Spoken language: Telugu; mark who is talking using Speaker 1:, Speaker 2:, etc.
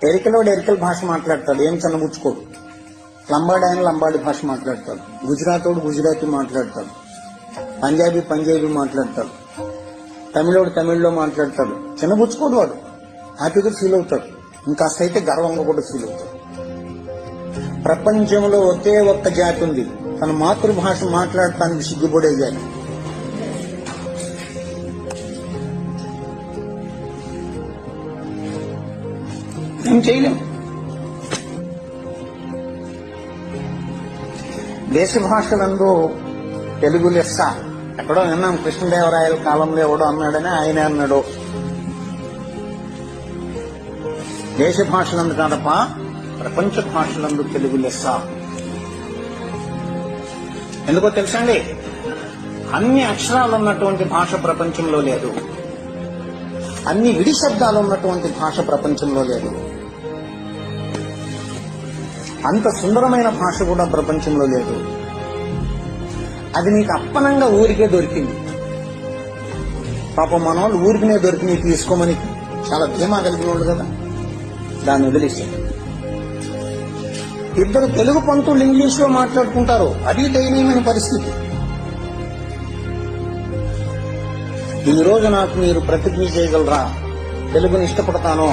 Speaker 1: ఎరికలోడు ఎరికల భాష మాట్లాడతాడు, ఏం చిన్నబుచ్చుకోడు. లంబాడి ఆయన లంబాడి భాష మాట్లాడతాడు, గుజరాతోడు గుజరాతీ మాట్లాడతాడు, పంజాబీ పంజాబీ మాట్లాడతాడు, తమిళోడు తమిళ్లో మాట్లాడతాడు. చిన్నబుచ్చుకోడు, వాడు హ్యాపీగా ఫీల్ అవుతాడు. ఇంకాస్త అయితే గర్వంగా కూడా ఫీల్ అవుతాడు. ప్రపంచంలో ఒకే ఒక్క జాతి ఉంది, తన మాతృభాష మాట్లాడటానికి సిగ్గుపడే జాతి. ఏం చేయలేం. దేశ భాషలందు తెలుగు లెస్స. ఎక్కడో విన్నాం, కృష్ణదేవరాయల కాలంలో ఎవడో అన్నాడని ఆయన అన్నాడు. దేశ భాషలందు కాదప్ప, ప్రపంచ భాషలందు తెలుగు లెస్స. ఎందుకో తెలుసండి, అన్ని అక్షరాలు ఉన్నటువంటి భాష ప్రపంచంలో లేదు, అన్ని విడి శబ్దాలు ఉన్నటువంటి భాష ప్రపంచంలో లేదు, అంత సుందరమైన భాష కూడా ప్రపంచంలో లేదు. అది నీకు అప్పనంగా ఊరికే దొరికింది. పాపం మన వాళ్ళు ఊరికినే దొరికినాయి తీసుకోమని చాలా ధీమా కలిగిన వాళ్ళు కదా, దాన్ని వదిలేశారు. ఇద్దరు తెలుగు పంతులు ఇంగ్లీష్ లో మాట్లాడుకుంటారు, అది దయనీయమైన పరిస్థితి. ఈ రోజు నాకు మీరు ప్రతిజ్ఞ చేయగలరా, తెలుగుని ఇష్టపడతాను,